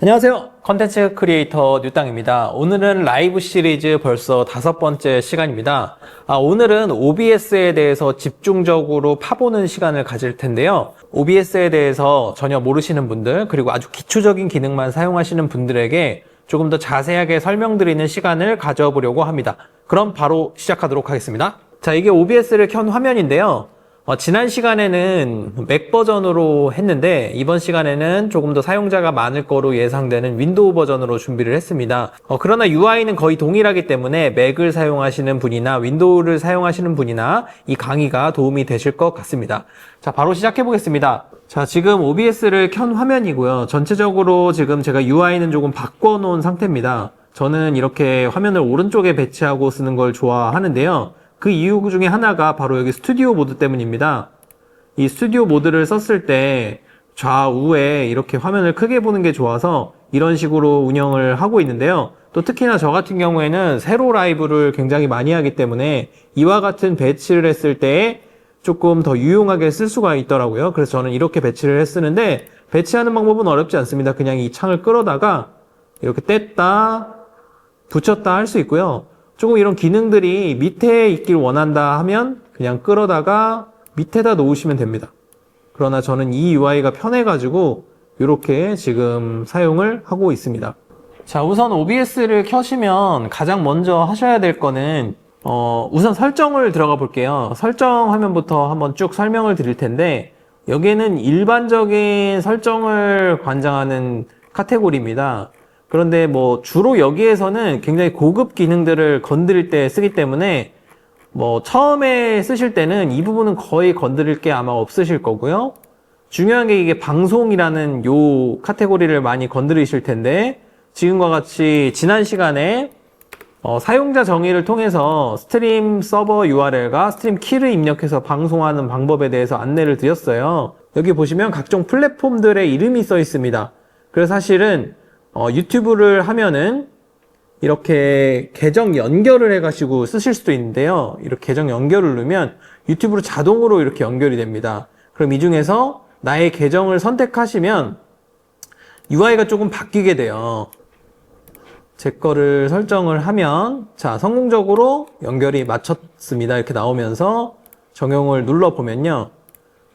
안녕하세요. 컨텐츠 크리에이터 뉴땅입니다. 오늘은 라이브 시리즈 벌써 5번째 시간입니다. 오늘은 OBS에 대해서 집중적으로 파보는 시간을 가질 텐데요. OBS에 대해서 전혀 모르시는 분들, 그리고 아주 기초적인 기능만 사용하시는 분들에게 조금 더 자세하게 설명드리는 시간을 가져보려고 합니다. 그럼 바로 시작하도록 하겠습니다. 자, 이게 OBS를 켠 화면인데요. 지난 시간에는 맥 버전으로 했는데 이번 시간에는 조금 더 사용자가 많을 거로 예상되는 윈도우 버전으로 준비를 했습니다. 그러나 UI는 거의 동일하기 때문에 맥을 사용하시는 분이나 윈도우를 사용하시는 분이나 이 강의가 도움이 되실 것 같습니다. 자, 바로 시작해 보겠습니다. 자, 지금 OBS를 켠 화면이고요. 전체적으로 지금 제가 UI는 조금 바꿔 놓은 상태입니다. 저는 이렇게 화면을 오른쪽에 배치하고 쓰는 걸 좋아하는데요. 그 이유 중에 하나가 바로 여기 스튜디오 모드 때문입니다. 이 스튜디오 모드를 썼을 때 좌우에 이렇게 화면을 크게 보는 게 좋아서 이런 식으로 운영을 하고 있는데요. 또 특히나 저 같은 경우에는 세로 라이브를 굉장히 많이 하기 때문에 이와 같은 배치를 했을 때 조금 더 유용하게 쓸 수가 있더라고요. 그래서 저는 이렇게 배치를 쓰는데 배치하는 방법은 어렵지 않습니다. 그냥 이 창을 끌어다가 이렇게 뗐다 붙였다 할 수 있고요. 조금 이런 기능들이 밑에 있길 원한다 하면 그냥 끌어다가 밑에다 놓으시면 됩니다. 그러나 저는 이 UI가 편해가지고 이렇게 지금 사용을 하고 있습니다. 자, 우선 OBS를 켜시면 가장 먼저 하셔야 될 거는 우선 설정을 들어가 볼게요. 설정 화면부터 한번 쭉 설명을 드릴 텐데 여기에는 일반적인 설정을 관장하는 카테고리입니다. 그런데 주로 여기에서는 굉장히 고급 기능들을 건드릴 때 쓰기 때문에 처음에 쓰실 때는 이 부분은 거의 건드릴 게 아마 없으실 거고요. 중요한 게 이게 방송이라는 요 카테고리를 많이 건드리실 텐데 지금과 같이 지난 시간에 사용자 정의를 통해서 스트림 서버 URL과 스트림 키를 입력해서 방송하는 방법에 대해서 안내를 드렸어요. 여기 보시면 각종 플랫폼들의 이름이 써 있습니다. 그래서 사실은 유튜브를 하면은 이렇게 계정 연결을 해가지고 쓰실 수도 있는데요. 이렇게 계정 연결을 누르면 유튜브로 자동으로 이렇게 연결이 됩니다. 그럼 이 중에서 나의 계정을 선택하시면 UI가 조금 바뀌게 돼요. 제 거를 설정을 하면 자, 성공적으로 연결이 마쳤습니다. 이렇게 나오면서 적용을 눌러보면요.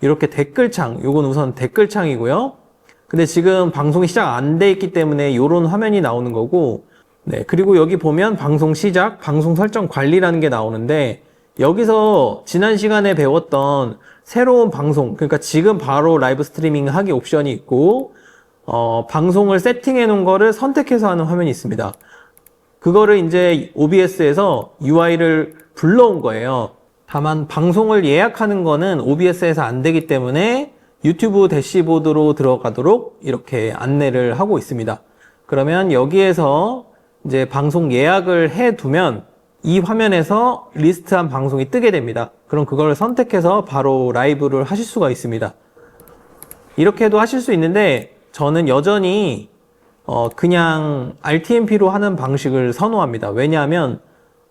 이렇게 댓글창, 요건 우선 댓글창이고요. 근데 지금 방송이 시작 안 돼 있기 때문에 이런 화면이 나오는 거고, 네, 그리고 여기 보면 방송 시작, 방송 설정 관리라는 게 나오는데 여기서 지난 시간에 배웠던 새로운 방송, 그러니까 지금 바로 라이브 스트리밍 하기 옵션이 있고 방송을 세팅해 놓은 거를 선택해서 하는 화면이 있습니다. 그거를 이제 OBS에서 UI를 불러온 거예요. 다만 방송을 예약하는 거는 OBS에서 안 되기 때문에 유튜브 대시보드로 들어가도록 이렇게 안내를 하고 있습니다. 그러면 여기에서 이제 방송 예약을 해두면 이 화면에서 리스트한 방송이 뜨게 됩니다. 그럼 그걸 선택해서 바로 라이브를 하실 수가 있습니다. 이렇게도 하실 수 있는데 저는 여전히 그냥 RTMP로 하는 방식을 선호합니다. 왜냐하면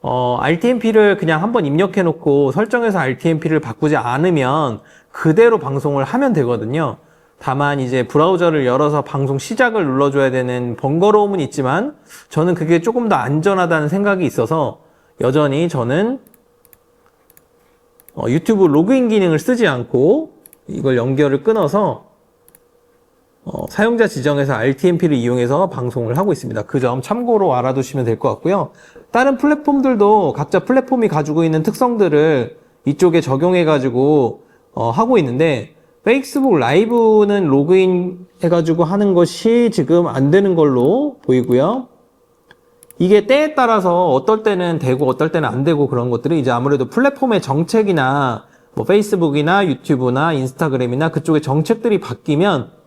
RTMP를 그냥 한번 입력해 놓고 설정해서 RTMP를 바꾸지 않으면 그대로 방송을 하면 되거든요. 다만 이제 브라우저를 열어서 방송 시작을 눌러줘야 되는 번거로움은 있지만 저는 그게 조금 더 안전하다는 생각이 있어서 여전히 저는 유튜브 로그인 기능을 쓰지 않고 이걸 연결을 끊어서 사용자 지정에서 RTMP를 이용해서 방송을 하고 있습니다. 그 점 참고로 알아두시면 될 것 같고요. 다른 플랫폼들도 각자 플랫폼이 가지고 있는 특성들을 이쪽에 적용해가지고 하고 있는데 페이스북 라이브는 로그인 해가지고 하는 것이 지금 안 되는 걸로 보이고요. 이게 때에 따라서 어떨 때는 되고 어떨 때는 안 되고 그런 것들이 이제 아무래도 플랫폼의 정책이나 페이스북이나 유튜브나 인스타그램이나 그쪽의 정책들이 바뀌면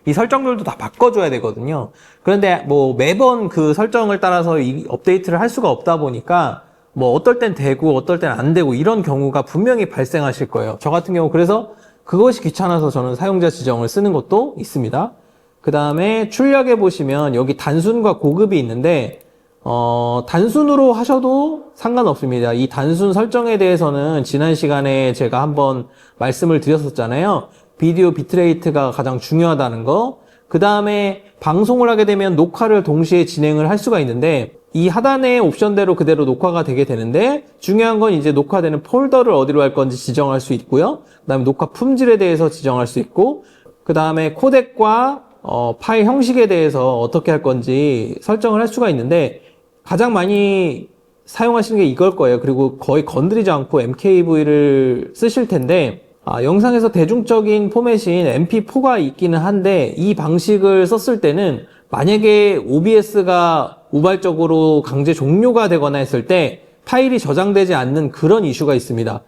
이 설정들도 다 바꿔줘야 되거든요. 그런데 매번 그 설정을 따라서 이 업데이트를 할 수가 없다 보니까 어떨 땐 되고 어떨 땐 안 되고 이런 경우가 분명히 발생하실 거예요. 저 같은 경우 그래서 그것이 귀찮아서 저는 사용자 지정을 쓰는 것도 있습니다. 그 다음에 출력해 보시면 여기 단순과 고급이 있는데 단순으로 하셔도 상관없습니다. 이 단순 설정에 대해서는 지난 시간에 제가 한번 말씀을 드렸었잖아요. 비디오 비트레이트가 가장 중요하다는 거, 그 다음에 방송을 하게 되면 녹화를 동시에 진행을 할 수가 있는데 이 하단의 옵션대로 그대로 녹화가 되게 되는데 중요한 건 이제 녹화되는 폴더를 어디로 할 건지 지정할 수 있고요. 그 다음에 녹화 품질에 대해서 지정할 수 있고 그 다음에 코덱과 파일 형식에 대해서 어떻게 할 건지 설정을 할 수가 있는데 가장 많이 사용하시는 게 이걸 거예요. 그리고 거의 건드리지 않고 MKV를 쓰실 텐데 영상에서 대중적인 포맷인 MP4가 있기는 한데 이 방식을 썼을 때는 만약에 OBS가 우발적으로 강제 종료가 되거나 했을 때 파일이 저장되지 않는 그런 이슈가 있습니다.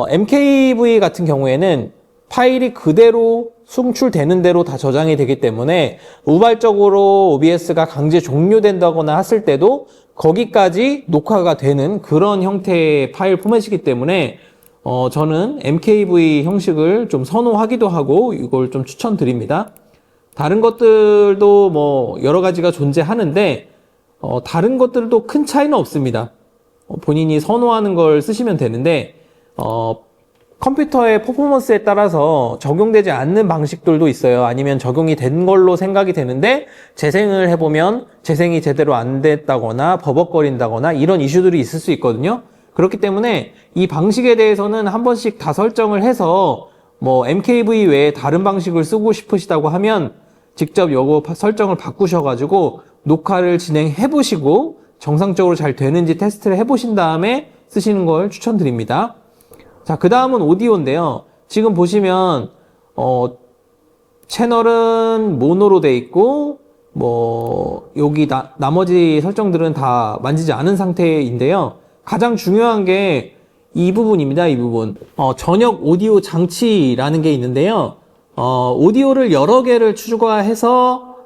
MKV 같은 경우에는 파일이 그대로 송출되는 대로 다 저장이 되기 때문에 우발적으로 OBS가 강제 종료된다거나 했을 때도 거기까지 녹화가 되는 그런 형태의 파일 포맷이기 때문에 저는 MKV 형식을 좀 선호하기도 하고 이걸 좀 추천드립니다. 다른 것들도 뭐 여러 가지가 존재하는데 다른 것들도 큰 차이는 없습니다. 본인이 선호하는 걸 쓰시면 되는데 컴퓨터의 퍼포먼스에 따라서 적용되지 않는 방식들도 있어요. 아니면 적용이 된 걸로 생각이 되는데 재생을 해보면 재생이 제대로 안 됐다거나 버벅거린다거나 이런 이슈들이 있을 수 있거든요. 그렇기 때문에 이 방식에 대해서는 한 번씩 다 설정을 해서 뭐 MKV 외에 다른 방식을 쓰고 싶으시다고 하면 직접 요거 설정을 바꾸셔가지고 녹화를 진행해 보시고 정상적으로 잘 되는지 테스트를 해보신 다음에 쓰시는 걸 추천드립니다. 자, 그 다음은 오디오인데요. 지금 보시면 채널은 모노로 돼 있고 뭐 여기 나머지 설정들은 다 만지지 않은 상태인데요. 가장 중요한 게 이 부분입니다. 이 부분. 전역 오디오 장치라는 게 있는데요. 오디오를 여러 개를 추가해서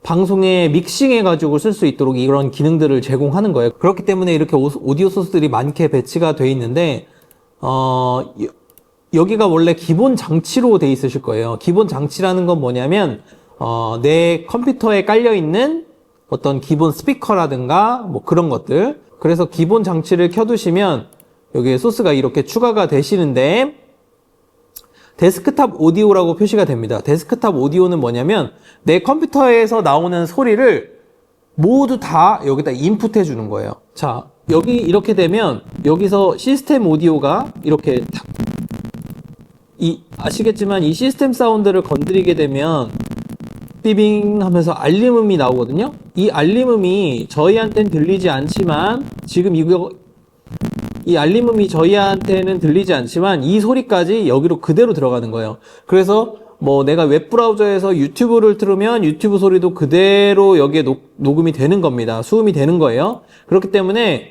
방송에 믹싱해가지고 쓸 수 있도록 이런 기능들을 제공하는 거예요. 그렇기 때문에 이렇게 오디오 소스들이 많게 배치가 돼 있는데 여기가 원래 기본 장치로 돼 있으실 거예요. 기본 장치라는 건 뭐냐면 내 컴퓨터에 깔려 있는 어떤 기본 스피커라든가 뭐 그런 것들. 그래서 기본 장치를 켜두시면 여기에 소스가 이렇게 추가가 되시는데 데스크탑 오디오라고 표시가 됩니다. 데스크탑 오디오는 뭐냐면 내 컴퓨터에서 나오는 소리를 모두 다 여기다 인풋해 주는 거예요. 자, 여기 이렇게 되면 여기서 시스템 오디오가 이렇게 아시겠지만 이 시스템 사운드를 건드리게 되면 삐빙 하면서 알림음이 나오거든요. 이 알림음이 저희한테는 들리지 않지만 지금 이 알림음이 저희한테는 들리지 않지만 이 소리까지 여기로 그대로 들어가는 거예요. 그래서 뭐 내가 웹브라우저에서 유튜브를 틀으면 유튜브 소리도 그대로 여기에 녹음이 되는 겁니다. 수음이 되는 거예요. 그렇기 때문에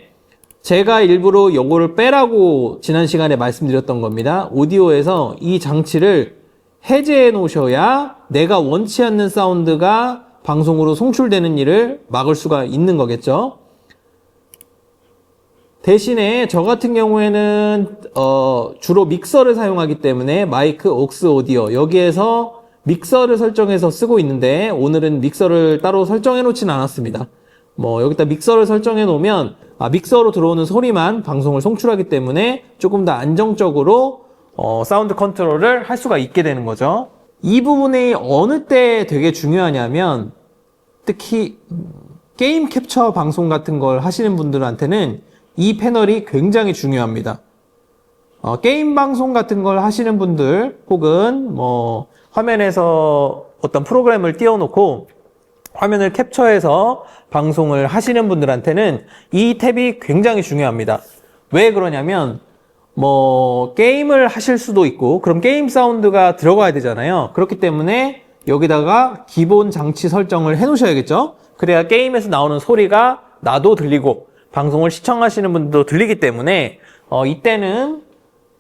제가 일부러 요거를 빼라고 지난 시간에 말씀드렸던 겁니다. 오디오에서 이 장치를 해제해 놓으셔야 내가 원치 않는 사운드가 방송으로 송출되는 일을 막을 수가 있는 거겠죠. 대신에 저 같은 경우에는 주로 믹서를 사용하기 때문에 마이크 옥스 오디오 여기에서 믹서를 설정해서 쓰고 있는데 오늘은 믹서를 따로 설정해 놓진 않았습니다. 뭐 여기다 믹서를 설정해 놓으면 믹서로 들어오는 소리만 방송을 송출하기 때문에 조금 더 안정적으로 사운드 컨트롤을 할 수가 있게 되는 거죠. 이 부분이 어느 때 되게 중요하냐면 특히 게임 캡처 방송 같은 걸 하시는 분들한테는 이 패널이 굉장히 중요합니다. 게임 방송 같은 걸 하시는 분들 혹은 뭐 화면에서 어떤 프로그램을 띄워놓고 화면을 캡처해서 방송을 하시는 분들한테는 이 탭이 굉장히 중요합니다. 왜 그러냐면 뭐 게임을 하실 수도 있고 그럼 게임 사운드가 들어가야 되잖아요. 그렇기 때문에 여기다가 기본 장치 설정을 해 놓으셔야겠죠. 그래야 게임에서 나오는 소리가 나도 들리고 방송을 시청하시는 분들도 들리기 때문에 이때는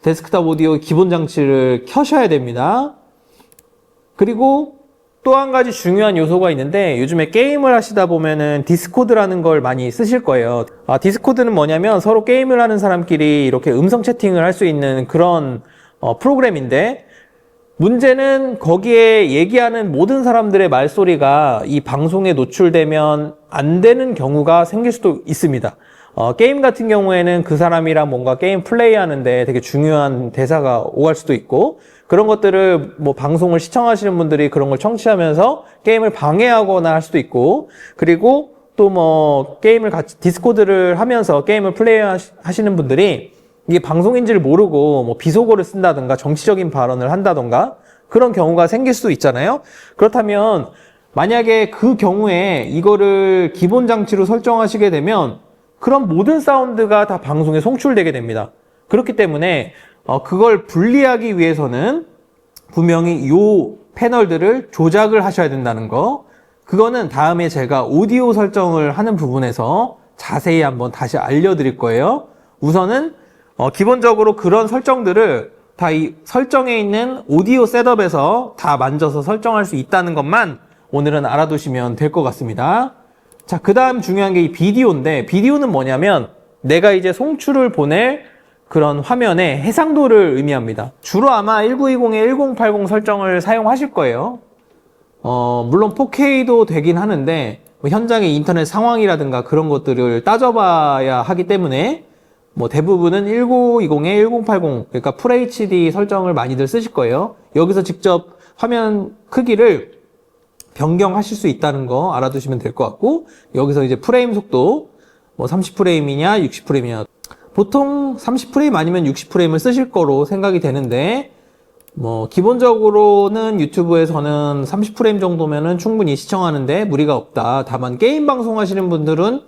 데스크탑 오디오 기본 장치를 켜셔야 됩니다. 그리고 또 한 가지 중요한 요소가 있는데 요즘에 게임을 하시다 보면은 디스코드라는 걸 많이 쓰실 거예요. 디스코드는 뭐냐면 서로 게임을 하는 사람끼리 이렇게 음성 채팅을 할 수 있는 그런 프로그램인데 문제는 거기에 얘기하는 모든 사람들의 말소리가 이 방송에 노출되면 안 되는 경우가 생길 수도 있습니다. 게임 같은 경우에는 그 사람이랑 뭔가 게임 플레이 하는데 되게 중요한 대사가 오갈 수도 있고, 그런 것들을 뭐 방송을 시청하시는 분들이 그런 걸 청취하면서 게임을 방해하거나 할 수도 있고, 그리고 또 뭐 게임을 같이 디스코드를 하면서 게임을 플레이 하시는 분들이 이게 방송인지를 모르고 뭐 비속어를 쓴다든가 정치적인 발언을 한다든가 그런 경우가 생길 수도 있잖아요. 그렇다면 만약에 그 경우에 이거를 기본 장치로 설정하시게 되면 그런 모든 사운드가 다 방송에 송출되게 됩니다. 그렇기 때문에 그걸 분리하기 위해서는 분명히 이 패널들을 조작을 하셔야 된다는 거, 그거는 다음에 제가 오디오 설정을 하는 부분에서 자세히 한번 다시 알려드릴 거예요. 우선은 기본적으로 그런 설정들을 다 이 설정에 있는 오디오 셋업에서 다 만져서 설정할 수 있다는 것만 오늘은 알아두시면 될 것 같습니다. 자, 그 다음 중요한 게 이 비디오인데, 비디오는 뭐냐면 내가 이제 송출을 보낼 그런 화면의 해상도를 의미합니다. 주로 아마 1920에 1080 설정을 사용하실 거예요. 물론 4K도 되긴 하는데 뭐 현장의 인터넷 상황이라든가 그런 것들을 따져봐야 하기 때문에 뭐 대부분은 1920에 1080, 그러니까 FHD 설정을 많이들 쓰실 거예요. 여기서 직접 화면 크기를 변경하실 수 있다는 거 알아두시면 될 것 같고, 여기서 이제 프레임 속도 뭐 30프레임이냐 60프레임이냐, 보통 30프레임 아니면 60프레임을 쓰실 거로 생각이 되는데, 뭐 기본적으로는 유튜브에서는 30프레임 정도면은 충분히 시청하는데 무리가 없다. 다만 게임 방송 하시는 분들은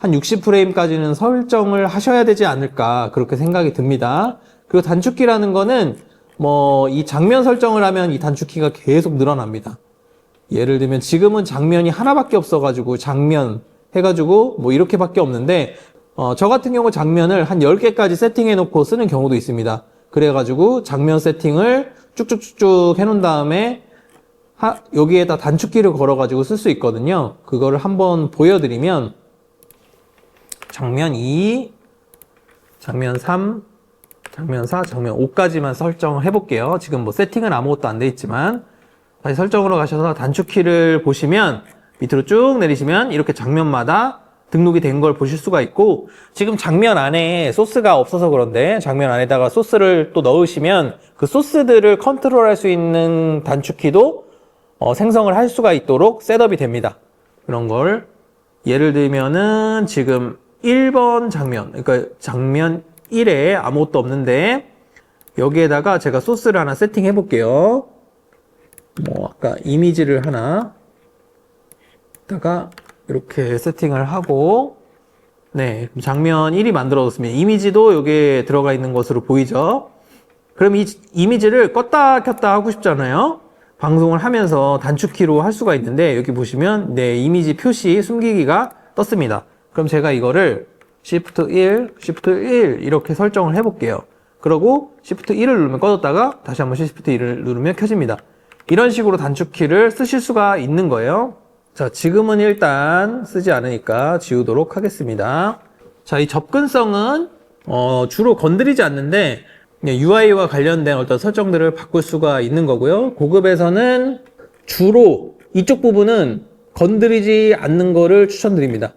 한 60프레임까지는 설정을 하셔야 되지 않을까, 그렇게 생각이 듭니다. 그리고 단축키라는 거는 뭐 이 장면 설정을 하면 이 단축키가 계속 늘어납니다. 예를 들면 지금은 장면이 하나밖에 없어가지고 장면 해가지고 뭐 이렇게밖에 없는데, 저 같은 경우 장면을 한 10개까지 세팅해 놓고 쓰는 경우도 있습니다. 그래가지고 장면 세팅을 쭉쭉쭉쭉 해놓은 다음에 여기에다 단축키를 걸어가지고 쓸 수 있거든요. 그거를 한번 보여드리면 장면 2, 장면 3, 장면 4, 장면 5까지만 설정을 해볼게요. 지금 뭐 세팅은 아무것도 안 돼 있지만 다시 설정으로 가셔서 단축키를 보시면 밑으로 쭉 내리시면 이렇게 장면마다 등록이 된 걸 보실 수가 있고, 지금 장면 안에 소스가 없어서 그런데 장면 안에다가 소스를 또 넣으시면 그 소스들을 컨트롤할 수 있는 단축키도 생성을 할 수가 있도록 셋업이 됩니다. 그런 걸 예를 들면은 지금 1번 장면, 그러니까 장면 1에 아무것도 없는데 여기에다가 제가 소스를 하나 세팅해 볼게요. 뭐 아까 이미지를 하나 다가 이렇게 세팅을 하고, 네, 장면 1이 만들어졌으면 이미지도 여기에 들어가 있는 것으로 보이죠. 그럼 이 이미지를 껐다 켰다 하고 싶잖아요. 방송을 하면서 단축키로 할 수가 있는데 여기 보시면 네, 이미지 표시 숨기기가 떴습니다. 그럼 제가 이거를 Shift 1, Shift 1 이렇게 설정을 해볼게요. 그러고 Shift 1을 누르면 꺼졌다가 다시 한번 Shift 1을 누르면 켜집니다. 이런 식으로 단축키를 쓰실 수가 있는 거예요. 자, 지금은 일단 쓰지 않으니까 지우도록 하겠습니다. 자, 이 접근성은 주로 건드리지 않는데 UI와 관련된 어떤 설정들을 바꿀 수가 있는 거고요. 고급에서는 주로 이쪽 부분은 건드리지 않는 거를 추천드립니다.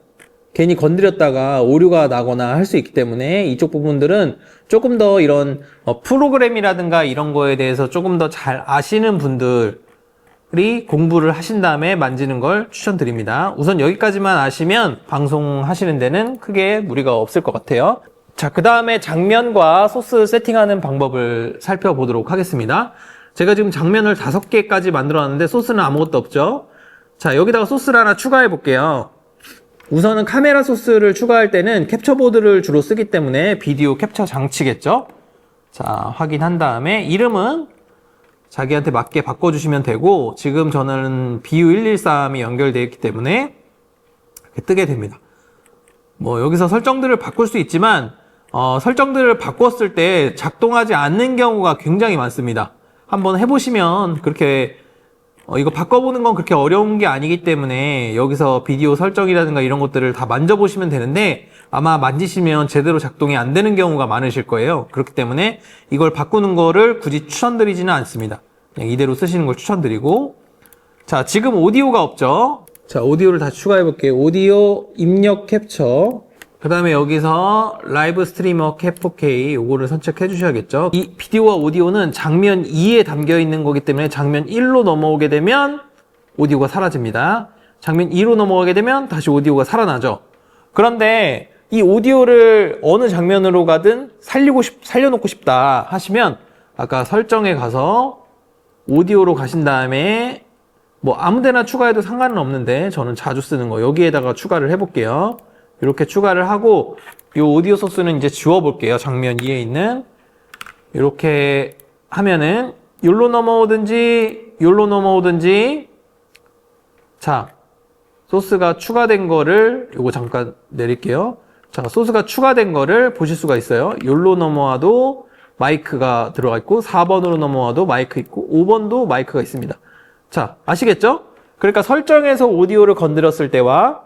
괜히 건드렸다가 오류가 나거나 할 수 있기 때문에 이쪽 부분들은 조금 더 이런 프로그램이라든가 이런 거에 대해서 조금 더 잘 아시는 분들이 공부를 하신 다음에 만지는 걸 추천드립니다. 우선 여기까지만 아시면 방송하시는 데는 크게 무리가 없을 것 같아요. 자, 그 다음에 장면과 소스 세팅하는 방법을 살펴보도록 하겠습니다. 제가 지금 장면을 5개까지 만들어놨는데 소스는 아무것도 없죠. 자, 여기다가 소스를 하나 추가해 볼게요. 우선은 카메라 소스를 추가할 때는 캡처보드를 주로 쓰기 때문에 비디오 캡처 장치겠죠. 자, 확인한 다음에 이름은 자기한테 맞게 바꿔주시면 되고, 지금 저는 BU113이 연결되어 있기 때문에 이렇게 뜨게 됩니다. 뭐 여기서 설정들을 바꿀 수 있지만 설정들을 바꿨을 때 작동하지 않는 경우가 굉장히 많습니다. 한번 해보시면 그렇게 이거 바꿔보는 건 그렇게 어려운 게 아니기 때문에 여기서 비디오 설정이라든가 이런 것들을 다 만져보시면 되는데 아마 만지시면 제대로 작동이 안 되는 경우가 많으실 거예요. 그렇기 때문에 이걸 바꾸는 거를 굳이 추천드리지는 않습니다. 그냥 이대로 쓰시는 걸 추천드리고, 자, 지금 오디오가 없죠. 자, 오디오를 다시 추가해 볼게요. 오디오 입력 캡처. 그 다음에 여기서 라이브 스트리머 캡 4K 요거를 선택해 주셔야겠죠. 이 비디오와 오디오는 장면 2에 담겨 있는 거기 때문에 장면 1로 넘어오게 되면 오디오가 사라집니다. 장면 2로 넘어가게 되면 다시 오디오가 살아나죠. 그런데 이 오디오를 어느 장면으로 가든 살려놓고 싶다 하시면 아까 설정에 가서 오디오로 가신 다음에 뭐 아무데나 추가해도 상관은 없는데 저는 자주 쓰는 거 여기에다가 추가를 해볼게요. 이렇게 추가를 하고 이 오디오 소스는 이제 지워볼게요. 장면 2에 있는 이렇게 하면은 요로 넘어오든지 자 소스가 추가된 거를 요거 잠깐 내릴게요. 자 소스가 추가된 거를 보실 수가 있어요. 요로 넘어와도 마이크가 들어가 있고 4번으로 넘어와도 마이크 있고 5번도 마이크가 있습니다. 자 아시겠죠? 그러니까 설정에서 오디오를 건드렸을 때와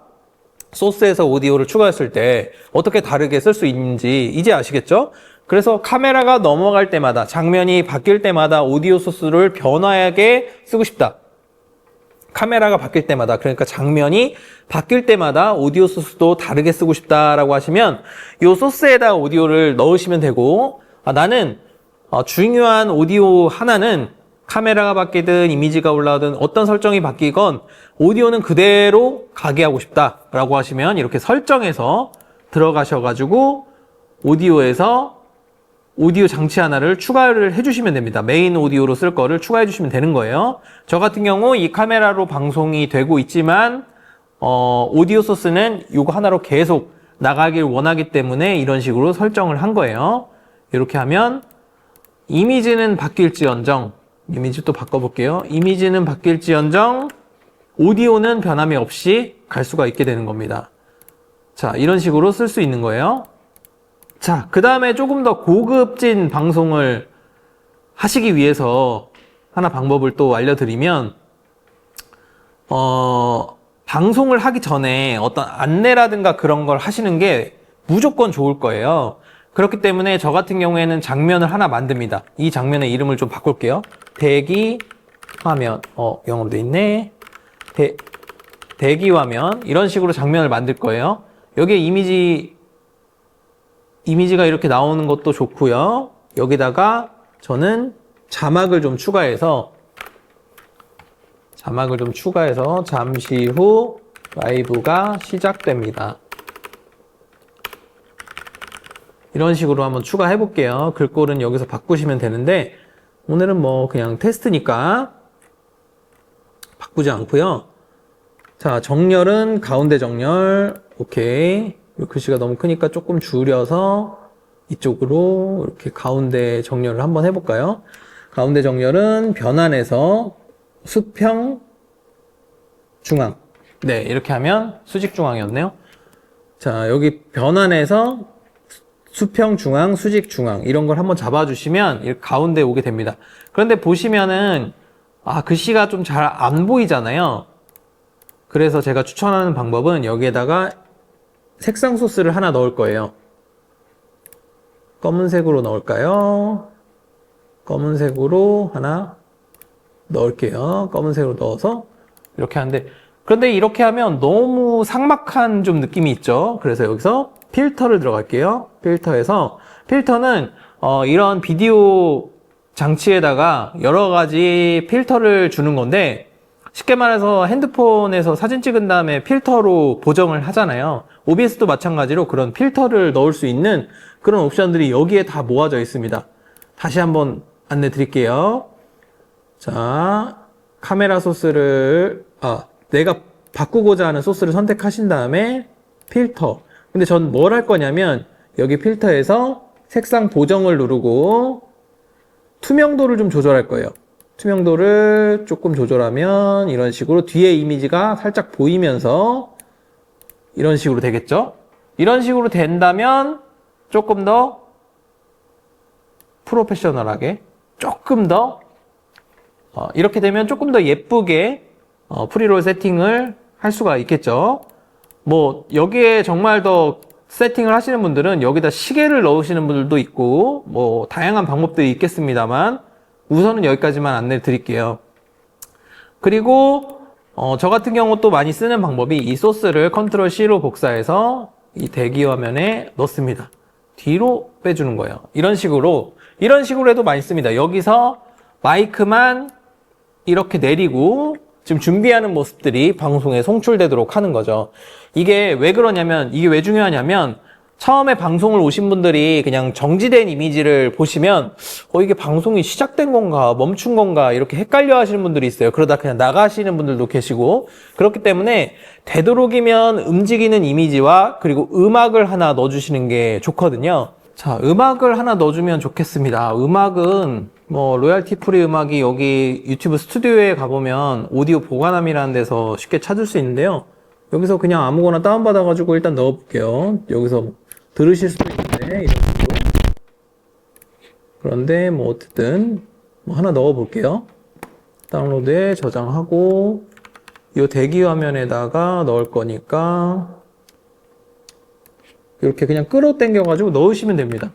소스에서 오디오를 추가했을 때 어떻게 다르게 쓸 수 있는지 이제 아시겠죠? 그래서 카메라가 넘어갈 때마다 장면이 바뀔 때마다 오디오 소스를 변화하게 쓰고 싶다. 카메라가 바뀔 때마다 그러니까 장면이 바뀔 때마다 오디오 소스도 다르게 쓰고 싶다라고 하시면 이 소스에다 오디오를 넣으시면 되고 나는 중요한 오디오 하나는 카메라가 바뀌든 이미지가 올라오든 어떤 설정이 바뀌건 오디오는 그대로 가게 하고 싶다라고 하시면 이렇게 설정에서 들어가셔가지고 오디오에서 오디오 장치 하나를 추가를 해주시면 됩니다. 메인 오디오로 쓸 거를 추가해 주시면 되는 거예요. 저 같은 경우 이 카메라로 방송이 되고 있지만 오디오 소스는 이거 하나로 계속 나가길 원하기 때문에 이런 식으로 설정을 한 거예요. 이렇게 하면 이미지는 바뀔지언정 이미지 또 바꿔볼게요. 이미지는 바뀔지언정 오디오는 변함이 없이 갈 수가 있게 되는 겁니다. 자, 이런 식으로 쓸 수 있는 거예요. 자, 그 다음에 조금 더 고급진 방송을 하시기 위해서 하나 방법을 또 알려드리면 방송을 하기 전에 어떤 안내라든가 그런 걸 하시는 게 무조건 좋을 거예요. 그렇기 때문에 저 같은 경우에는 장면을 하나 만듭니다. 이 장면의 이름을 좀 바꿀게요. 대기 화면, 영어로 돼 있네. 대기 화면, 이런 식으로 장면을 만들 거예요. 여기에 이미지가 이렇게 나오는 것도 좋고요. 여기다가 저는 자막을 좀 추가해서 잠시 후 라이브가 시작됩니다. 이런 식으로 한번 추가해 볼게요. 글꼴은 여기서 바꾸시면 되는데 오늘은 뭐 그냥 테스트니까 바꾸지 않고요. 자, 정렬은 가운데 정렬. 오케이. 이 글씨가 너무 크니까 조금 줄여서 이쪽으로 이렇게 가운데 정렬을 한번 해볼까요? 가운데 정렬은 변환해서 수평 중앙. 네, 이렇게 하면 수직 중앙이었네요. 자, 여기 변환해서 수평 중앙, 수직 중앙 이런 걸 한번 잡아주시면 이렇게 가운데 오게 됩니다. 그런데 보시면은 글씨가 좀 잘 안 보이잖아요. 그래서 제가 추천하는 방법은 여기에다가 색상 소스를 하나 넣을 거예요. 검은색으로 넣을까요? 검은색으로 하나 넣을게요. 검은색으로 넣어서 이렇게 하는데 그런데 이렇게 하면 너무 삭막한 좀 느낌이 있죠. 그래서 여기서 필터를 들어갈게요. 필터는 이런 비디오 장치에다가 여러 가지 필터를 주는 건데 쉽게 말해서 핸드폰에서 사진 찍은 다음에 필터로 보정을 하잖아요. OBS도 마찬가지로 그런 필터를 넣을 수 있는 그런 옵션들이 여기에 다 모아져 있습니다. 다시 한번 안내 드릴게요. 자, 카메라 소스를 내가 바꾸고자 하는 소스를 선택하신 다음에 필터. 근데 전 뭘 할 거냐면 여기 필터에서 색상 보정을 누르고 투명도를 좀 조절할 거예요. 투명도를 조금 조절하면 이런 식으로 뒤에 이미지가 살짝 보이면서 이런 식으로 되겠죠? 이런 식으로 된다면 조금 더 프로페셔널하게 조금 더 이렇게 되면 조금 더 예쁘게 프리롤 세팅을 할 수가 있겠죠. 뭐 여기에 정말 더 세팅을 하시는 분들은 여기다 시계를 넣으시는 분들도 있고 뭐 다양한 방법들이 있겠습니다만 우선은 여기까지만 안내 드릴게요. 그리고 저 같은 경우 또 많이 쓰는 방법이 이 소스를 컨트롤 C로 복사해서 이 대기 화면에 넣습니다. 뒤로 빼주는 거예요. 이런 식으로 해도 많이 씁니다. 여기서 마이크만 이렇게 내리고 지금 준비하는 모습들이 방송에 송출되도록 하는 거죠. 이게 왜 그러냐면, 이게 왜 중요하냐면, 처음에 방송을 오신 분들이 그냥 정지된 이미지를 보시면 이게 방송이 시작된 건가 멈춘 건가 이렇게 헷갈려 하시는 분들이 있어요. 그러다 그냥 나가시는 분들도 계시고, 그렇기 때문에 되도록이면 움직이는 이미지와 그리고 음악을 하나 넣어주시는 게 좋거든요. 자, 음악을 하나 넣어주면 좋겠습니다. 음악은 뭐 로얄티 프리 음악이 여기 유튜브 스튜디오에 가보면 오디오 보관함이라는 데서 쉽게 찾을 수 있는데요. 여기서 그냥 아무거나 다운받아가지고 일단 넣어볼게요. 여기서 들으실 수도 있는데, 이런 식으로. 그런데 뭐 어쨌든 뭐 하나 넣어볼게요. 다운로드에 저장하고 이 대기 화면에다가 넣을 거니까 이렇게 그냥 끌어당겨가지고 넣으시면 됩니다.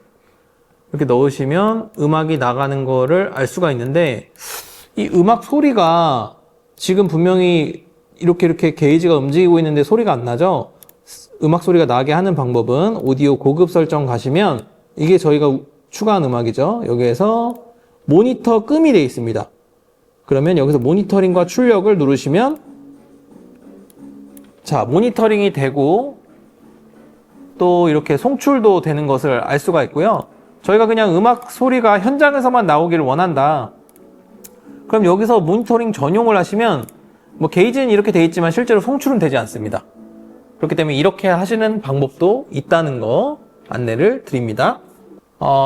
이렇게 넣으시면 음악이 나가는 거를 알 수가 있는데, 이 음악 소리가 지금 분명히 이렇게 게이지가 움직이고 있는데 소리가 안 나죠? 음악 소리가 나게 하는 방법은 오디오 고급 설정 가시면, 이게 저희가 추가한 음악이죠. 여기에서 모니터 끔이 되어 있습니다. 그러면 여기서 모니터링과 출력을 누르시면, 자, 모니터링이 되고 또 이렇게 송출도 되는 것을 알 수가 있고요. 저희가 그냥 음악 소리가 현장에서만 나오기를 원한다. 그럼 여기서 모니터링 전용을 하시면 뭐 게이지는 이렇게 되어 있지만 실제로 송출은 되지 않습니다. 그렇기 때문에 이렇게 하시는 방법도 있다는 거 안내를 드립니다.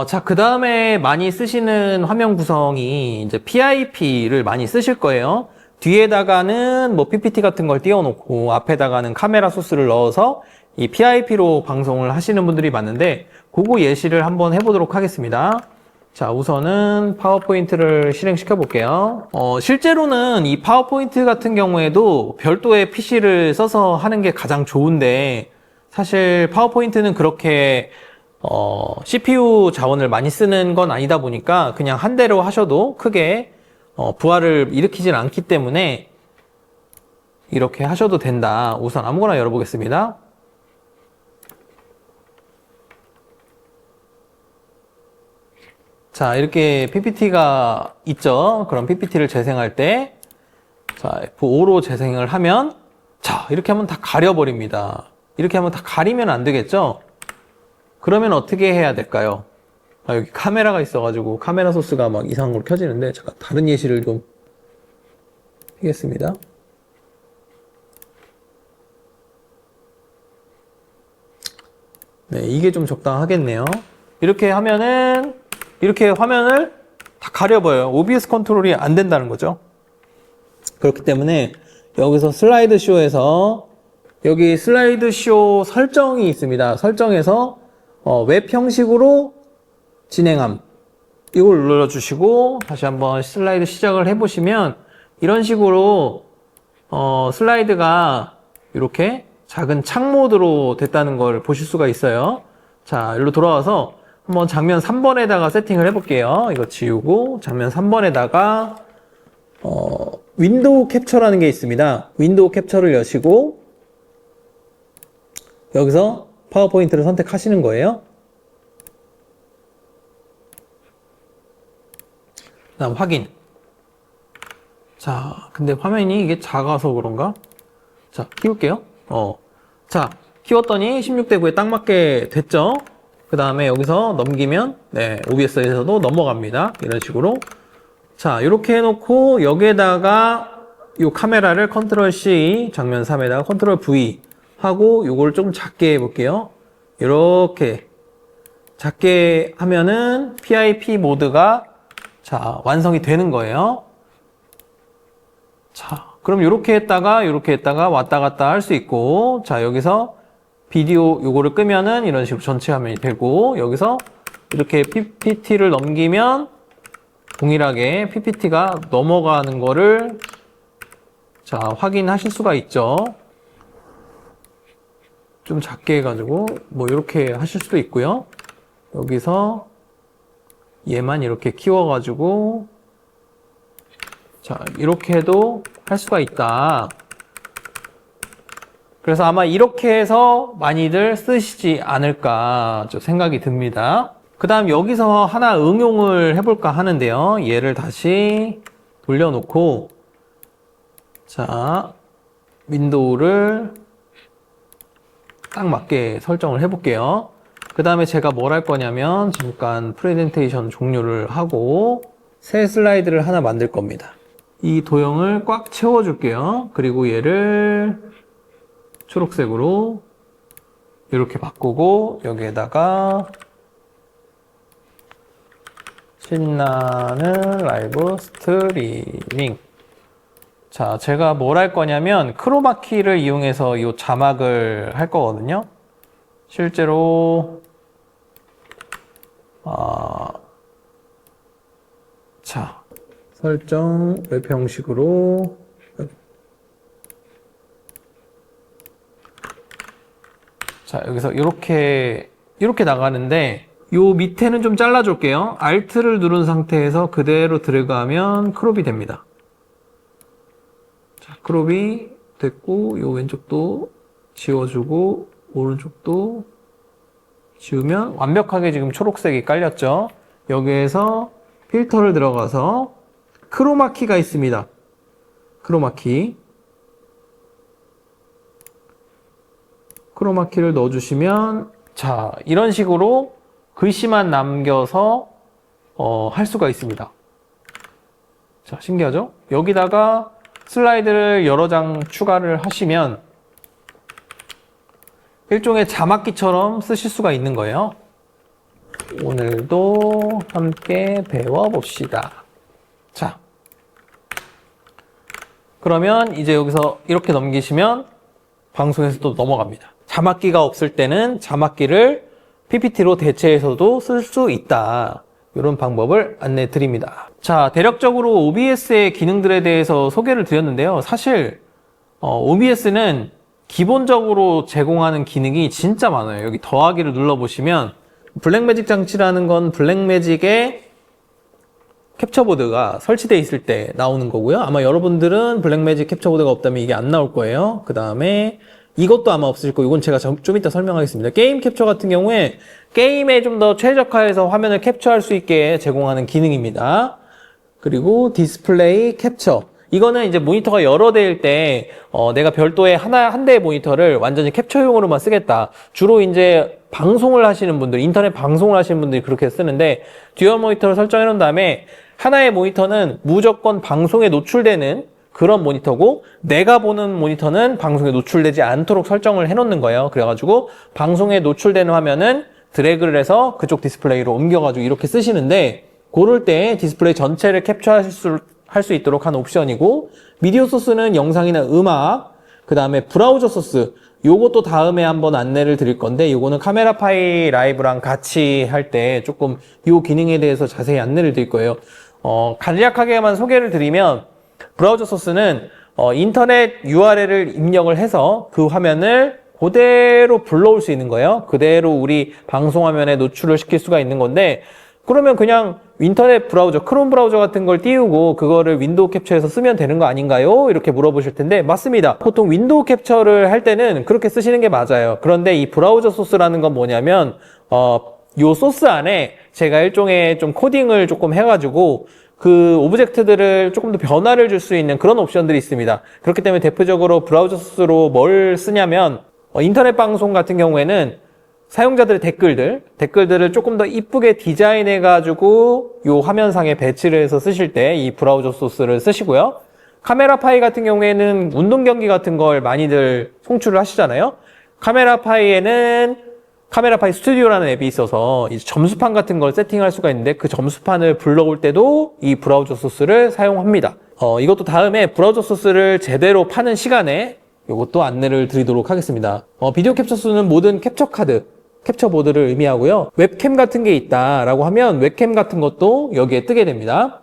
자, 그 다음에 많이 쓰시는 화면 구성이 이제 PIP를 많이 쓰실 거예요. 뒤에다가는 뭐 PPT 같은 걸 띄워놓고 앞에다가는 카메라 소스를 넣어서 이 PIP로 방송을 하시는 분들이 많은데, 그거 예시를 한번 해보도록 하겠습니다. 자, 우선은 파워포인트를 실행시켜 볼게요. 실제로는 이 파워포인트 같은 경우에도 별도의 PC를 써서 하는 게 가장 좋은데, 사실 파워포인트는 그렇게 CPU 자원을 많이 쓰는 건 아니다 보니까 그냥 한 대로 하셔도 크게 부하를 일으키진 않기 때문에 이렇게 하셔도 된다. 우선 아무거나 열어보겠습니다. 자, 이렇게 PPT가 있죠. 그럼 PPT를 재생할 때, 자, F5로 재생을 하면, 자, 이렇게 하면 다 가려버립니다. 이렇게 하면 다 가리면 안 되겠죠? 그러면 어떻게 해야 될까요? 여기 카메라가 있어가지고 카메라 소스가 막 이상한 걸 켜지는데, 잠깐 다른 예시를 좀 하겠습니다. 네, 이게 좀 적당하겠네요. 이렇게 하면은 이렇게 화면을 다 가려버려요. OBS 컨트롤이 안 된다는 거죠. 그렇기 때문에 여기서 슬라이드 쇼에서 여기 슬라이드 쇼 설정이 있습니다. 설정에서 웹 형식으로 진행함, 이걸 눌러주시고 다시 한번 슬라이드 시작을 해보시면 이런 식으로 슬라이드가 이렇게 작은 창 모드로 됐다는 걸 보실 수가 있어요. 자, 여기로 돌아와서 한번 장면 3번에다가 세팅을 해볼게요. 이거 지우고 장면 3번에다가 윈도우 캡처라는 게 있습니다. 윈도우 캡처를 여시고 여기서 파워포인트를 선택하시는 거예요. 그다음 확인. 자, 근데 화면이 이게 작아서 그런가? 자, 키울게요. 자, 키웠더니 16대 9에 딱 맞게 됐죠? 그 다음에 여기서 넘기면, 네, OBS에서도 넘어갑니다. 이런 식으로. 자, 이렇게 해놓고, 여기에다가 이 카메라를 컨트롤 C, 장면 3에다가 컨트롤 V 하고, 요걸 좀 작게 해볼게요. 이렇게 작게 하면은 PIP 모드가, 자, 완성이 되는 거예요. 자, 그럼 이렇게 했다가 왔다 갔다 할 수 있고, 자, 여기서 비디오 요거를 끄면은 이런 식으로 전체 화면이 되고, 여기서 이렇게 PPT를 넘기면 동일하게 PPT가 넘어가는 거를 자, 확인하실 수가 있죠. 좀 작게 해가지고 뭐 이렇게 하실 수도 있고요. 여기서 얘만 이렇게 키워가지고 자, 이렇게 해도 할 수가 있다. 그래서 아마 이렇게 해서 많이들 쓰시지 않을까 좀 생각이 듭니다. 그 다음 여기서 하나 응용을 해볼까 하는데요. 얘를 다시 돌려놓고, 자, 윈도우를 딱 맞게 설정을 해볼게요. 그 다음에 제가 뭘 할 거냐면, 잠깐 프레젠테이션 종료를 하고, 새 슬라이드를 하나 만들 겁니다. 이 도형을 꽉 채워줄게요. 그리고 얘를 초록색으로 이렇게 바꾸고, 여기에다가 신나는 라이브 스트리밍. 자, 제가 뭘 할 거냐면 크로마키를 이용해서 이 자막을 할 거거든요. 실제로 자, 설정 웹 형식으로 자, 여기서 이렇게 나가는데 요 밑에는 좀 잘라줄게요. Alt를 누른 상태에서 그대로 드래그하면 크롭이 됩니다. 자, 크롭이 됐고, 요 왼쪽도 지워주고, 오른쪽도 지우면 완벽하게 지금 초록색이 깔렸죠. 여기에서 필터를 들어가서 크로마키가 있습니다. 크로마키를 넣어주시면, 자, 이런 식으로 글씨만 남겨서 할 수가 있습니다. 자, 신기하죠? 여기다가 슬라이드를 여러 장 추가를 하시면 일종의 자막기처럼 쓰실 수가 있는 거예요. 오늘도 함께 배워봅시다. 자, 그러면 이제 여기서 이렇게 넘기시면 방송에서 또 넘어갑니다. 자막기가 없을 때는 자막기를 PPT로 대체해서도 쓸 수 있다. 이런 방법을 안내 드립니다. 자, 대략적으로 OBS의 기능들에 대해서 소개를 드렸는데요. 사실 OBS는 기본적으로 제공하는 기능이 진짜 많아요. 여기 더하기를 눌러보시면 블랙매직 장치라는 건 블랙매직의 캡처보드가 설치되어 있을 때 나오는 거고요. 아마 여러분들은 블랙매직 캡처보드가 없다면 이게 안 나올 거예요. 그 다음에 이것도 아마 없을 거고, 이건 제가 좀 이따 설명하겠습니다. 게임 캡처 같은 경우에 게임에 좀 더 최적화해서 화면을 캡처할 수 있게 제공하는 기능입니다. 그리고 디스플레이 캡처. 이거는 이제 모니터가 여러 대일 때 내가 별도의 한 대의 모니터를 완전히 캡처용으로만 쓰겠다. 주로 이제 방송을 하시는 분들, 인터넷 방송을 하시는 분들이 그렇게 쓰는데, 듀얼 모니터를 설정해 놓은 다음에 하나의 모니터는 무조건 방송에 노출되는 그런 모니터고, 내가 보는 모니터는 방송에 노출되지 않도록 설정을 해놓는 거예요. 그래가지고 방송에 노출되는 화면은 드래그를 해서 그쪽 디스플레이로 옮겨가지고 이렇게 쓰시는데, 그럴 때 디스플레이 전체를 캡처할 수 있도록 한 옵션이고, 미디어 소스는 영상이나 음악, 그 다음에 브라우저 소스, 요것도 다음에 한번 안내를 드릴 건데, 요거는 카메라파이 라이브랑 같이 할 때 조금 요 기능에 대해서 자세히 안내를 드릴 거예요. 간략하게만 소개를 드리면, 브라우저 소스는 인터넷 URL을 입력을 해서 그 화면을 그대로 불러올 수 있는 거예요. 그대로 우리 방송 화면에 노출을 시킬 수가 있는 건데, 그러면 그냥 인터넷 브라우저, 크롬 브라우저 같은 걸 띄우고 그거를 윈도우 캡처해서 쓰면 되는 거 아닌가요? 이렇게 물어보실 텐데, 맞습니다. 보통 윈도우 캡처를 할 때는 그렇게 쓰시는 게 맞아요. 그런데 이 브라우저 소스라는 건 뭐냐면 요 소스 안에 제가 일종의 좀 코딩을 조금 해가지고 그 오브젝트들을 조금 더 변화를 줄 수 있는 그런 옵션들이 있습니다. 그렇기 때문에 대표적으로 브라우저 소스로 뭘 쓰냐면, 인터넷 방송 같은 경우에는 사용자들의 댓글들을 조금 더 이쁘게 디자인해가지고 요 화면상에 배치를 해서 쓰실 때 이 브라우저 소스를 쓰시고요. 카메라 파이 같은 경우에는 운동 경기 같은 걸 많이들 송출을 하시잖아요. 카메라 파이에는 카메라파이 스튜디오라는 앱이 있어서 이제 점수판 같은 걸 세팅할 수가 있는데, 그 점수판을 불러올 때도 이 브라우저 소스를 사용합니다. 이것도 다음에 브라우저 소스를 제대로 파는 시간에 이것도 안내를 드리도록 하겠습니다. 비디오 캡처 소스는 모든 캡처 카드, 캡처 보드를 의미하고요. 웹캠 같은 게 있다라고 하면 웹캠 같은 것도 여기에 뜨게 됩니다.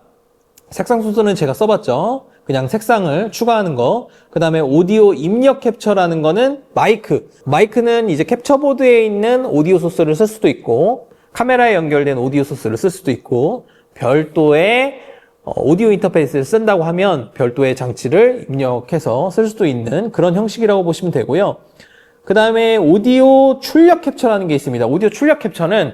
색상 소스는 제가 써봤죠. 그냥 색상을 추가하는 거. 그 다음에 오디오 입력 캡처라는 거는 마이크는 이제 캡처보드에 있는 오디오 소스를 쓸 수도 있고, 카메라에 연결된 오디오 소스를 쓸 수도 있고, 별도의 오디오 인터페이스를 쓴다고 하면 별도의 장치를 입력해서 쓸 수도 있는 그런 형식이라고 보시면 되고요. 그 다음에 오디오 출력 캡처라는 게 있습니다. 오디오 출력 캡처는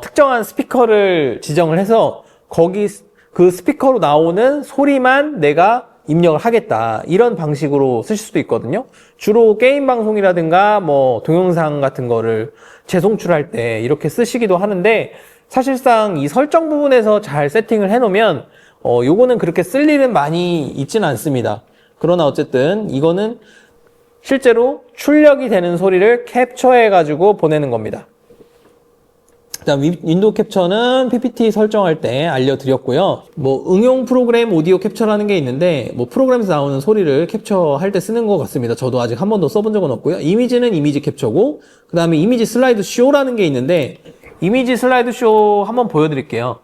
특정한 스피커를 지정을 해서 거기 그 스피커로 나오는 소리만 내가 입력을 하겠다, 이런 방식으로 쓰실 수도 있거든요. 주로 게임 방송이라든가 뭐 동영상 같은 거를 재송출할 때 이렇게 쓰시기도 하는데, 사실상 이 설정 부분에서 잘 세팅을 해 놓으면 요거는 그렇게 쓸 일은 많이 있지는 않습니다. 그러나 어쨌든 이거는 실제로 출력이 되는 소리를 캡처해 가지고 보내는 겁니다. 그다음 윈도우 캡처는 PPT 설정할 때 알려드렸고요. 뭐 응용 프로그램 오디오 캡처라는 게 있는데, 뭐 프로그램에서 나오는 소리를 캡처할 때 쓰는 것 같습니다. 저도 아직 한 번도 써본 적은 없고요. 이미지는 이미지 캡처고, 그 다음에 이미지 슬라이드 쇼라는 게 있는데, 이미지 슬라이드 쇼 한번 보여드릴게요.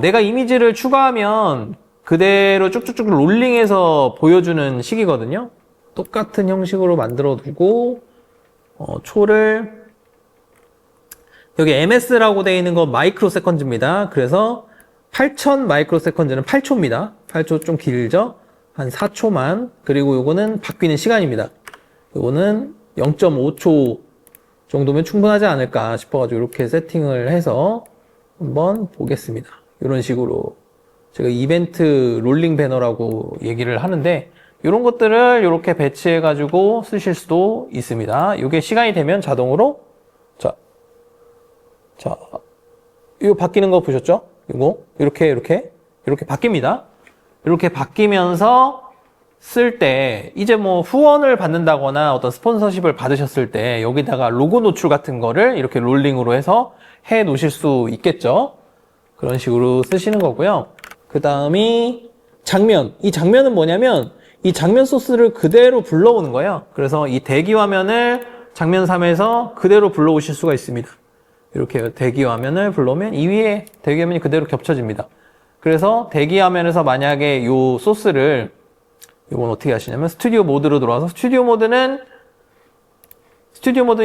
내가 이미지를 추가하면 그대로 쭉쭉쭉 롤링해서 보여주는 식이거든요. 똑같은 형식으로 만들어 두고 초를 여기 MS라고 되어 있는 건 마이크로 세컨즈입니다. 그래서 8000 마이크로 세컨즈는 8초입니다. 8초 좀 길죠? 한 4초만. 그리고 요거는 바뀌는 시간입니다. 요거는 0.5초 정도면 충분하지 않을까 싶어가지고 이렇게 세팅을 해서 한번 보겠습니다. 이런 식으로 제가 이벤트 롤링 배너라고 얘기를 하는데, 이런 것들을 이렇게 배치해가지고 쓰실 수도 있습니다. 이게 시간이 되면 자동으로 이거 바뀌는 거 보셨죠? 이거 이렇게 바뀝니다. 이렇게 바뀌면서 쓸 때 이제 뭐 후원을 받는다거나 어떤 스폰서십을 받으셨을 때 여기다가 로고 노출 같은 거를 이렇게 롤링으로 해서 해 놓으실 수 있겠죠. 그런 식으로 쓰시는 거고요. 그 다음이 장면. 이 장면은 뭐냐면 이 장면 소스를 그대로 불러오는 거예요. 그래서 이 대기 화면을 장면 3에서 그대로 불러오실 수가 있습니다. 이렇게 대기 화면을 불러오면 이 위에 대기 화면이 그대로 겹쳐집니다. 그래서 대기 화면에서 만약에 이 소스를, 이건 어떻게 하시냐면 스튜디오 모드로 들어와서, 스튜디오 모드는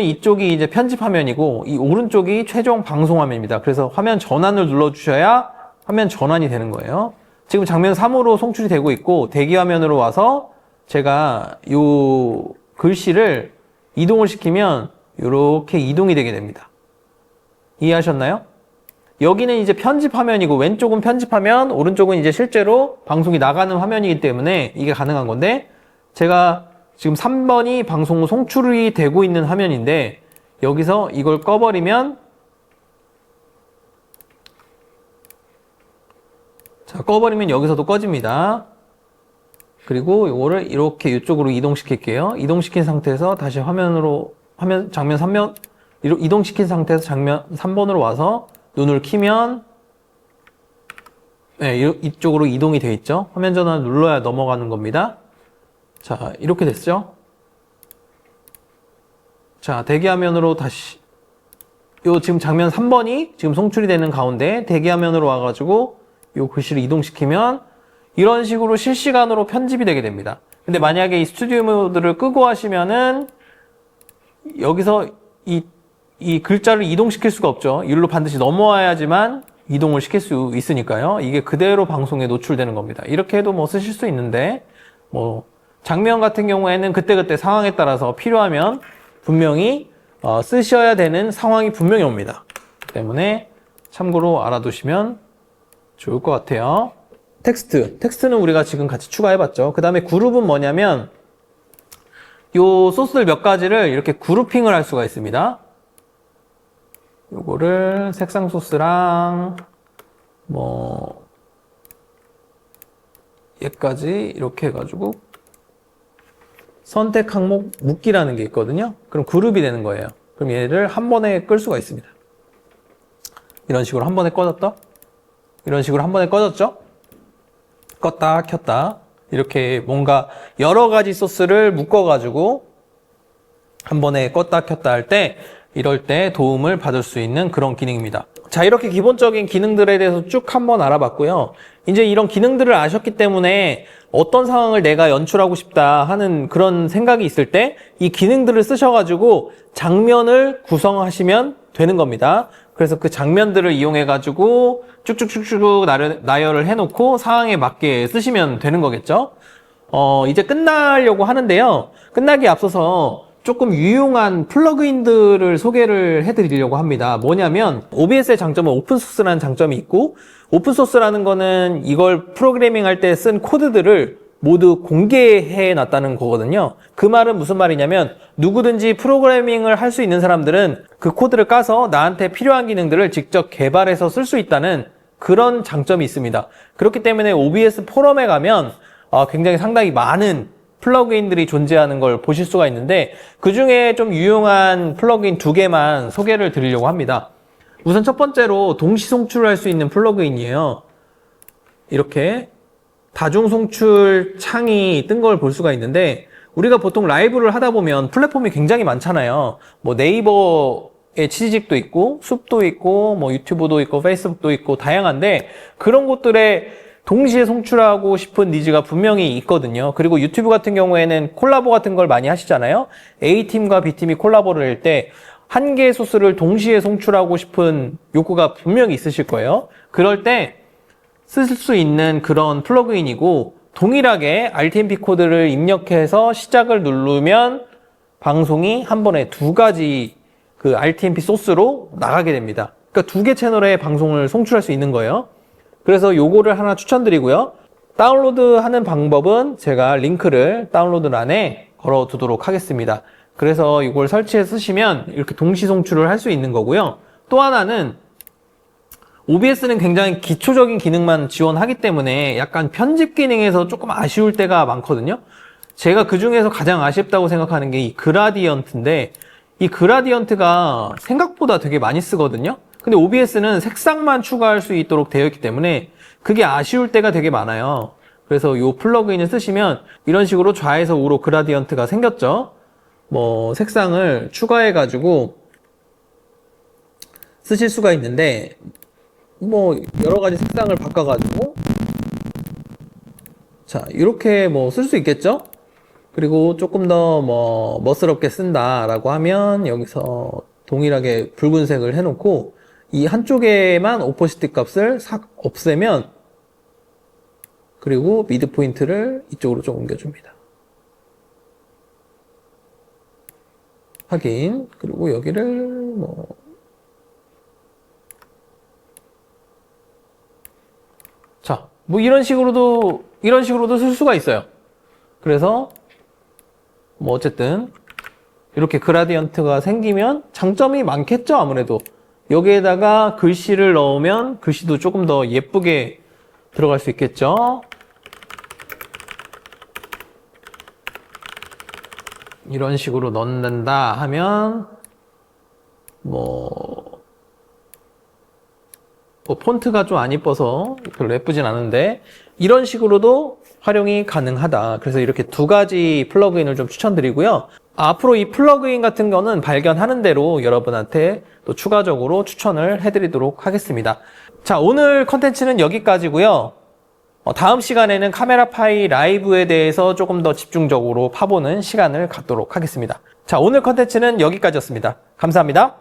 이쪽이 이제 편집 화면이고 이 오른쪽이 최종 방송 화면입니다. 그래서 화면 전환을 눌러주셔야 화면 전환이 되는 거예요. 지금 장면 3으로 송출이 되고 있고, 대기 화면으로 와서 제가 이 글씨를 이동을 시키면 이렇게 이동이 되게 됩니다. 이해하셨나요? 여기는 이제 편집 화면이고 왼쪽은 편집 화면, 오른쪽은 이제 실제로 방송이 나가는 화면이기 때문에 이게 가능한 건데, 제가 지금 3번이 방송 송출이 되고 있는 화면인데 여기서 이걸 꺼버리면, 꺼버리면 여기서도 꺼집니다. 그리고 이거를 이렇게 이쪽으로 이동시킬게요. 이동시킨 상태에서 다시 장면 3면 이동시킨 상태에서 장면 3번으로 와서 눈을 키면 이쪽으로 이동이 되어 있죠. 화면 전환을 눌러야 넘어가는 겁니다. 자, 이렇게 됐죠. 자, 대기화면으로 다시 지금 장면 3번이 지금 송출이 되는 가운데 대기화면으로 와가지고 요 글씨를 이동시키면 이런 식으로 실시간으로 편집이 되게 됩니다. 근데 만약에 이 스튜디오 모드를 끄고 하시면은 여기서 이 글자를 이동시킬 수가 없죠. 이리로 반드시 넘어와야지만 이동을 시킬 수 있으니까요. 이게 그대로 방송에 노출되는 겁니다. 이렇게 해도 뭐 쓰실 수 있는데, 뭐 장면 같은 경우에는 그때그때 상황에 따라서 필요하면 분명히 쓰셔야 되는 상황이 분명히 옵니다. 때문에 참고로 알아두시면 좋을 것 같아요. 텍스트는 우리가 지금 같이 추가해봤죠. 그 다음에 그룹은 뭐냐면 요 소스들 몇 가지를 이렇게 그룹핑을 할 수가 있습니다. 요거를 색상 소스랑 뭐 얘까지 이렇게 해가지고 선택 항목 묶기라는 게 있거든요. 그럼 그룹이 되는 거예요. 그럼 얘를 한 번에 끌 수가 있습니다. 이런 식으로 한 번에 꺼졌다, 이런 식으로 한 번에 꺼졌죠. 껐다 켰다, 이렇게 뭔가 여러 가지 소스를 묶어가지고 한 번에 껐다 켰다 할 때, 이럴 때 도움을 받을 수 있는 그런 기능입니다. 자, 이렇게 기본적인 기능들에 대해서 쭉 한번 알아봤고요. 이제 이런 기능들을 아셨기 때문에 어떤 상황을 내가 연출하고 싶다 하는 그런 생각이 있을 때 이 기능들을 쓰셔가지고 장면을 구성하시면 되는 겁니다. 그래서 그 장면들을 이용해가지고 쭉쭉쭉쭉 나열을 해놓고 상황에 맞게 쓰시면 되는 거겠죠? 이제 끝나려고 하는데요. 끝나기 앞서서 조금 유용한 플러그인들을 소개를 해드리려고 합니다. 뭐냐면 OBS의 장점은 오픈소스라는 장점이 있고, 오픈소스라는 거는 이걸 프로그래밍 할 때 쓴 코드들을 모두 공개해 놨다는 거거든요. 그 말은 무슨 말이냐면 누구든지 프로그래밍을 할 수 있는 사람들은 그 코드를 까서 나한테 필요한 기능들을 직접 개발해서 쓸 수 있다는 그런 장점이 있습니다. 그렇기 때문에 OBS 포럼에 가면 굉장히 상당히 많은 플러그인들이 존재하는 걸 보실 수가 있는데, 그 중에 좀 유용한 플러그인 2개만 소개를 드리려고 합니다. 우선 첫 번째로 동시 송출을 할 수 있는 플러그인이에요. 이렇게 다중 송출 창이 뜬 걸 볼 수가 있는데, 우리가 보통 라이브를 하다 보면 플랫폼이 굉장히 많잖아요. 뭐 네이버의 취직도 있고, 숲도 있고, 뭐 유튜브도 있고, 페이스북도 있고, 다양한데 그런 곳들에 동시에 송출하고 싶은 니즈가 분명히 있거든요. 그리고 유튜브 같은 경우에는 콜라보 같은 걸 많이 하시잖아요. A팀과 B팀이 콜라보를 할 때 한 개의 소스를 동시에 송출하고 싶은 욕구가 분명히 있으실 거예요. 그럴 때 쓸 수 있는 그런 플러그인이고, 동일하게 RTMP 코드를 입력해서 시작을 누르면 방송이 한 번에 2가지 그 RTMP 소스로 나가게 됩니다. 그러니까 2개 채널에 방송을 송출할 수 있는 거예요. 그래서 요거를 하나 추천드리고요. 다운로드 하는 방법은 제가 링크를 다운로드란에 걸어 두도록 하겠습니다. 그래서 이걸 설치해 쓰시면 이렇게 동시 송출을 할 수 있는 거고요. 또 하나는 OBS는 굉장히 기초적인 기능만 지원하기 때문에 약간 편집 기능에서 조금 아쉬울 때가 많거든요. 제가 그 중에서 가장 아쉽다고 생각하는 게 이 그라디언트인데, 이 그라디언트가 생각보다 되게 많이 쓰거든요. 근데 OBS는 색상만 추가할 수 있도록 되어 있기 때문에 그게 아쉬울 때가 되게 많아요. 그래서 이 플러그인을 쓰시면 이런 식으로 좌에서 우로 그라디언트가 생겼죠. 뭐 색상을 추가해가지고 쓰실 수가 있는데, 뭐 여러 가지 색상을 바꿔가지고 자 이렇게 뭐 쓸 수 있겠죠. 그리고 조금 더 뭐 멋스럽게 쓴다라고 하면 여기서 동일하게 붉은색을 해놓고 이 한쪽에만 오퍼시티 값을 싹 없애면, 그리고 미드 포인트를 이쪽으로 좀 옮겨줍니다. 확인. 그리고 여기를 뭐 자, 뭐 이런 식으로도 쓸 수가 있어요. 그래서 뭐 어쨌든 이렇게 그라디언트가 생기면 장점이 많겠죠, 아무래도. 여기에다가 글씨를 넣으면 글씨도 조금 더 예쁘게 들어갈 수 있겠죠. 이런 식으로 넣는다 하면 뭐 폰트가 좀 안 이뻐서 별로 예쁘진 않은데 이런 식으로도 활용이 가능하다. 그래서 이렇게 2가지 플러그인을 좀 추천드리고요. 앞으로 이 플러그인 같은 거는 발견하는 대로 여러분한테 또 추가적으로 추천을 해드리도록 하겠습니다. 자, 오늘 컨텐츠는 여기까지고요. 다음 시간에는 카메라파이 라이브에 대해서 조금 더 집중적으로 파보는 시간을 갖도록 하겠습니다. 자, 오늘 컨텐츠는 여기까지였습니다. 감사합니다.